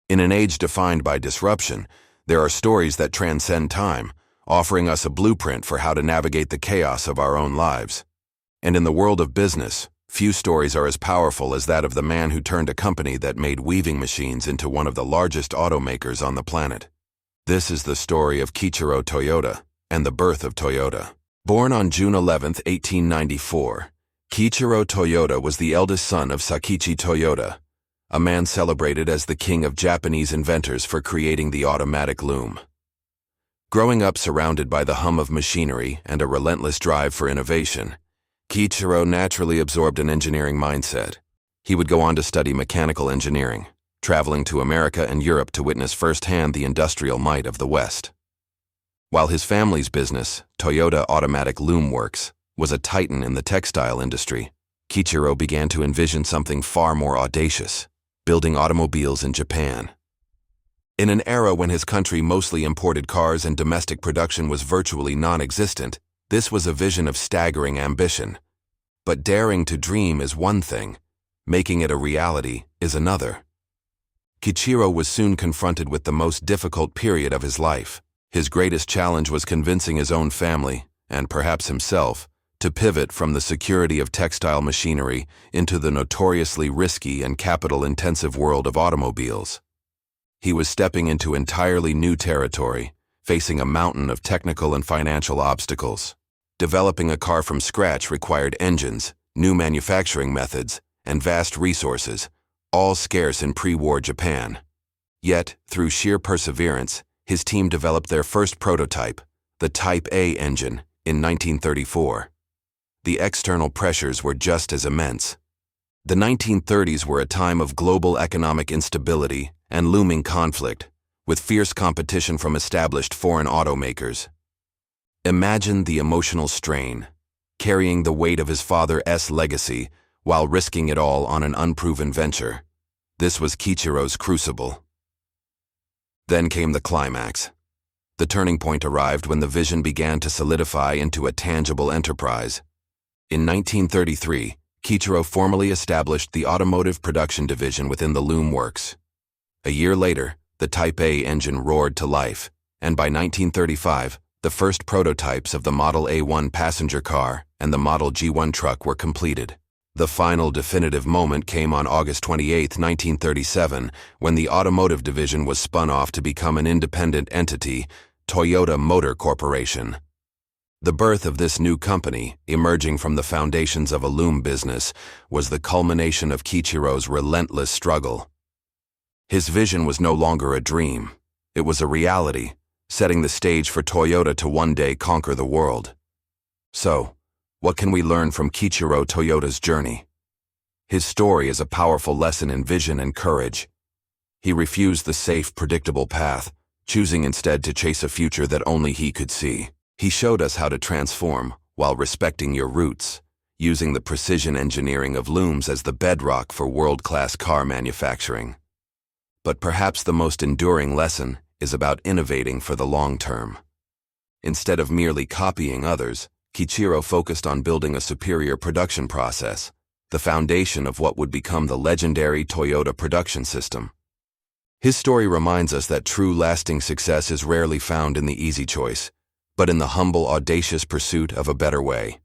In an age defined by disruption, there are stories that transcend time, offering us a blueprint for how to navigate the chaos of our own lives. And in the world of business, few stories are as powerful as that of the man who turned a company that made weaving machines into one of the largest automakers on the planet. This is the story of Kiichiro Toyoda and the birth of Toyota. Born on June 11, 1894, Kiichiro Toyoda was the eldest son of Sakichi Toyoda, a man celebrated as the king of Japanese inventors for creating the automatic loom. Growing up surrounded by the hum of machinery and a relentless drive for innovation, Kiichiro naturally absorbed an engineering mindset. He would go on to study mechanical engineering, traveling to America and Europe to witness firsthand the industrial might of the West. While his family's business, Toyoda Automatic Loom Works, was a titan in the textile industry, Kiichiro began to envision something far more audacious: building automobiles in Japan. In an era when his country mostly imported cars and domestic production was virtually non-existent, this was a vision of staggering ambition. But daring to dream is one thing, making it a reality is another. Kiichiro was soon confronted with the most difficult period of his life. His greatest challenge was convincing his own family, and perhaps himself, to pivot from the security of textile machinery into the notoriously risky and capital-intensive world of automobiles. He was stepping into entirely new territory, facing a mountain of technical and financial obstacles. Developing a car from scratch required engines, new manufacturing methods, and vast resources, all scarce in pre-war Japan. Yet, through sheer perseverance, his team developed their first prototype, the Type A engine, in 1934. The external pressures were just as immense. The 1930s were a time of global economic instability and looming conflict, with fierce competition from established foreign automakers. Imagine the emotional strain, carrying the weight of his father's legacy while risking it all on an unproven venture. This was Kiichiro's crucible. Then came the climax. The turning point arrived when the vision began to solidify into a tangible enterprise. In 1933, Kiichiro formally established the automotive production division within the Loom Works. A year later, the Type A engine roared to life, and by 1935, the first prototypes of the Model A1 passenger car and the Model G1 truck were completed. The final definitive moment came on August 28, 1937, when the automotive division was spun off to become an independent entity, Toyota Motor Corporation. The birth of this new company, emerging from the foundations of a loom business, was the culmination of Kiichiro's relentless struggle. His vision was no longer a dream. It was a reality, setting the stage for Toyota to one day conquer the world. So, what can we learn from Kiichiro Toyoda's journey? His story is a powerful lesson in vision and courage. He refused the safe, predictable path, choosing instead to chase a future that only he could see. He showed us how to transform while respecting your roots, using the precision engineering of looms as the bedrock for world-class car manufacturing. But perhaps the most enduring lesson is about innovating for the long term. Instead of merely copying others, Kiichiro focused on building a superior production process, the foundation of what would become the legendary Toyota production system. His story reminds us that true lasting success is rarely found in the easy choice, but in the humble, audacious pursuit of a better way.